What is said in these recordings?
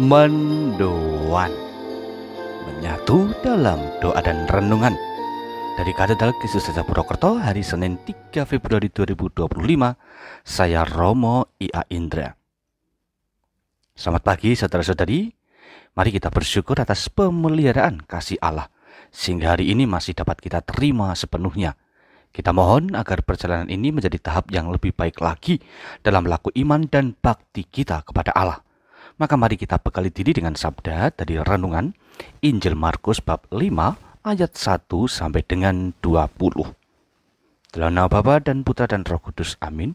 Mendoan, menyatu dalam doa dan renungan dari Katedral Kristus Desa Purwokerto hari Senin 3 Februari 2025. Saya Romo I.A. Indra. Selamat pagi saudara-saudari. Mari kita bersyukur atas pemeliharaan kasih Allah sehingga hari ini masih dapat kita terima sepenuhnya. Kita mohon agar perjalanan ini menjadi tahap yang lebih baik lagi dalam laku iman dan bakti kita kepada Allah. Maka mari kita bekali diri dengan sabda dari renungan Injil Markus bab 5 ayat 1 sampai dengan 20. Dalam nama Bapa dan Putra dan Roh Kudus, amin.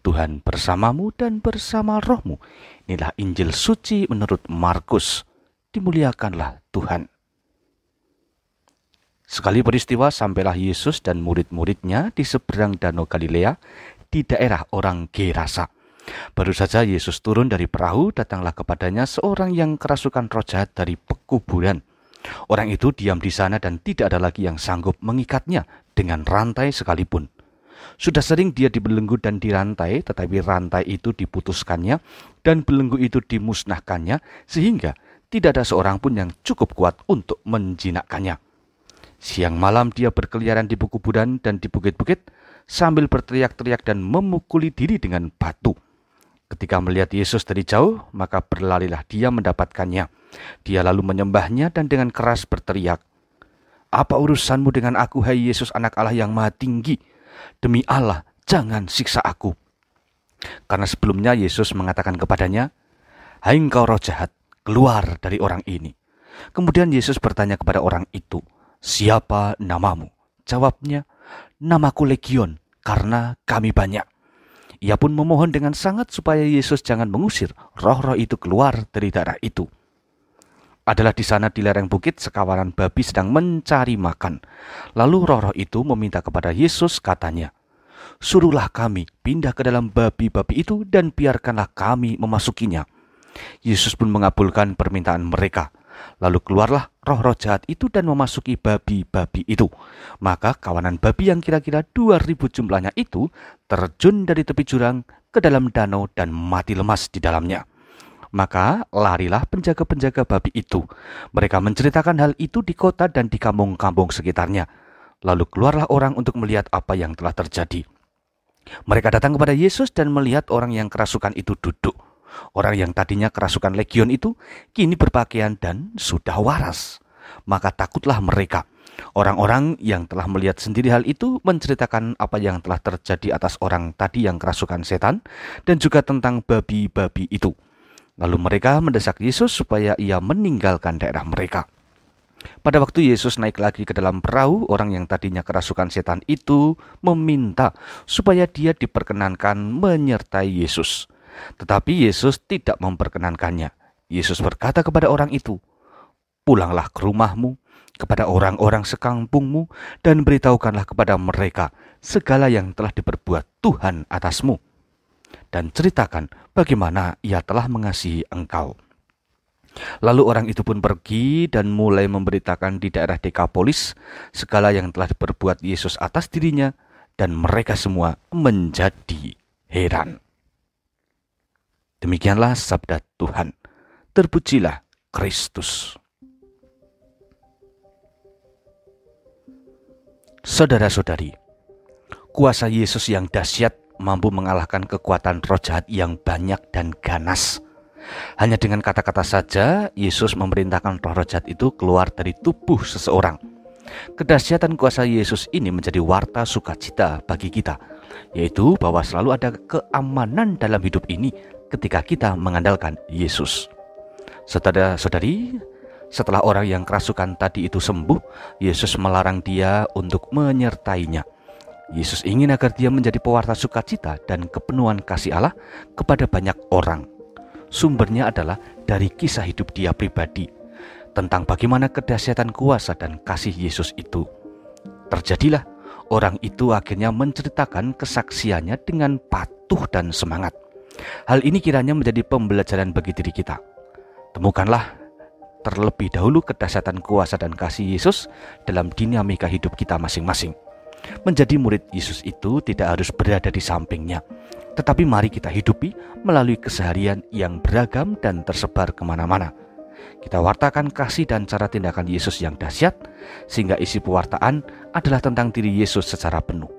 Tuhan bersamamu dan bersama rohmu. Inilah Injil suci menurut Markus. Dimuliakanlah Tuhan. Sekali peristiwa sampailah Yesus dan murid-muridnya di seberang Danau Galilea di daerah orang Gerasa. Baru saja Yesus turun dari perahu, datanglah kepadanya seorang yang kerasukan roh jahat dari pekuburan. Orang itu diam di sana dan tidak ada lagi yang sanggup mengikatnya dengan rantai sekalipun. Sudah sering dia dibelenggu dan dirantai, tetapi rantai itu diputuskannya dan belenggu itu dimusnahkannya, sehingga tidak ada seorang pun yang cukup kuat untuk menjinakkannya. Siang malam dia berkeliaran di pekuburan dan di bukit-bukit sambil berteriak-teriak dan memukuli diri dengan batu. Ketika melihat Yesus dari jauh, maka berlarilah dia mendapatkannya. Dia lalu menyembahnya dan dengan keras berteriak, "Apa urusanmu dengan aku, hai Yesus, anak Allah yang maha tinggi? Demi Allah, jangan siksa aku." Karena sebelumnya Yesus mengatakan kepadanya, "Hai engkau roh jahat, keluar dari orang ini." Kemudian Yesus bertanya kepada orang itu, "Siapa namamu?" Jawabnya, "Namaku Legion, karena kami banyak." Ia pun memohon dengan sangat supaya Yesus jangan mengusir roh-roh itu keluar dari daerah itu. Adalah di sana di lereng bukit sekawanan babi sedang mencari makan. Lalu roh-roh itu meminta kepada Yesus, katanya, "Suruhlah kami pindah ke dalam babi-babi itu dan biarkanlah kami memasukinya." Yesus pun mengabulkan permintaan mereka. Lalu keluarlah roh-roh jahat itu dan memasuki babi-babi itu. Maka kawanan babi yang kira-kira 2.000 jumlahnya itu terjun dari tepi jurang ke dalam danau dan mati lemas di dalamnya. Maka larilah penjaga-penjaga babi itu. Mereka menceritakan hal itu di kota dan di kampung-kampung sekitarnya. Lalu keluarlah orang untuk melihat apa yang telah terjadi. Mereka datang kepada Yesus dan melihat orang yang kerasukan itu duduk. Orang yang tadinya kerasukan legion itu kini berpakaian dan sudah waras. Maka takutlah mereka. Orang-orang yang telah melihat sendiri hal itu menceritakan apa yang telah terjadi atas orang tadi yang kerasukan setan dan juga tentang babi-babi itu. Lalu mereka mendesak Yesus supaya ia meninggalkan daerah mereka. Pada waktu Yesus naik lagi ke dalam perahu, orang yang tadinya kerasukan setan itu meminta supaya dia diperkenankan menyertai Yesus. Tetapi Yesus tidak memperkenankannya. Yesus berkata kepada orang itu, "Pulanglah ke rumahmu, kepada orang-orang sekampungmu, dan beritahukanlah kepada mereka segala yang telah diperbuat Tuhan atasmu. Dan ceritakan bagaimana ia telah mengasihi engkau." Lalu orang itu pun pergi dan mulai memberitakan di daerah Dekapolis segala yang telah diperbuat Yesus atas dirinya, dan mereka semua menjadi heran. Demikianlah sabda Tuhan. Terpujilah Kristus. Saudara-saudari, kuasa Yesus yang dahsyat mampu mengalahkan kekuatan roh jahat yang banyak dan ganas. Hanya dengan kata-kata saja, Yesus memerintahkan roh-roh jahat itu keluar dari tubuh seseorang. Kedahsyatan kuasa Yesus ini menjadi warta sukacita bagi kita, yaitu bahwa selalu ada keamanan dalam hidup ini ketika kita mengandalkan Yesus. Saudara-saudari, setelah orang yang kerasukan tadi itu sembuh, Yesus melarang dia untuk menyertainya. Yesus ingin agar dia menjadi pewarta sukacita dan kepenuhan kasih Allah kepada banyak orang. Sumbernya adalah dari kisah hidup dia pribadi, tentang bagaimana kedahsyatan kuasa dan kasih Yesus itu. Terjadilah, orang itu akhirnya menceritakan kesaksiannya dengan patuh dan semangat. Hal ini kiranya menjadi pembelajaran bagi diri kita. Temukanlah terlebih dahulu kedahsyatan kuasa dan kasih Yesus dalam dinamika hidup kita masing-masing. Menjadi murid Yesus itu tidak harus berada di sampingnya, tetapi mari kita hidupi melalui keseharian yang beragam dan tersebar kemana-mana. Kita wartakan kasih dan cara tindakan Yesus yang dahsyat, sehingga isi pewartaan adalah tentang diri Yesus secara penuh.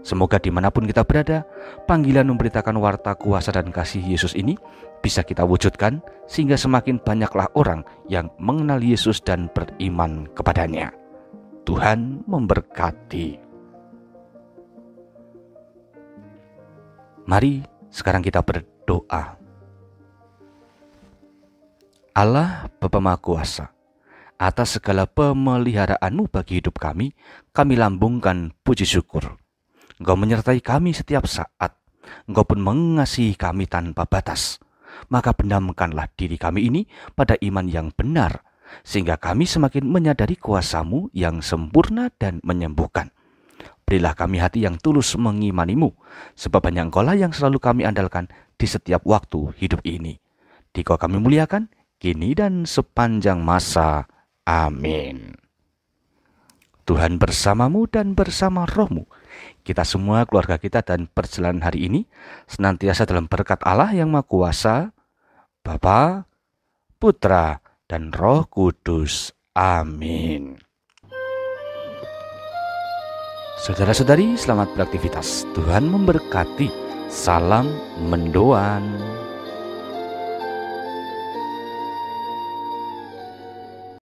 Semoga dimanapun kita berada, panggilan memberitakan warta kuasa dan kasih Yesus ini bisa kita wujudkan, sehingga semakin banyaklah orang yang mengenal Yesus dan beriman kepadanya. Tuhan memberkati. Mari sekarang kita berdoa. Allah Bapa Maha Kuasa, atas segala pemeliharaan-Mu bagi hidup kami lambungkan puji syukur. Engkau menyertai kami setiap saat. Engkau pun mengasihi kami tanpa batas. Maka benamkanlah diri kami ini pada iman yang benar, sehingga kami semakin menyadari kuasa-Mu yang sempurna dan menyembuhkan. Berilah kami hati yang tulus mengimani-Mu, sebab hanya Engkau-lah yang selalu kami andalkan di setiap waktu hidup ini. Di Kau kami muliakan, kini dan sepanjang masa. Amin. Tuhan bersamamu dan bersama rohmu. Kita semua, keluarga kita dan perjalanan hari ini senantiasa dalam berkat Allah yang Maha Kuasa, Bapa, Putra, dan Roh Kudus. Amin. Saudara-saudari, selamat beraktivitas. Tuhan memberkati. Salam mendoan.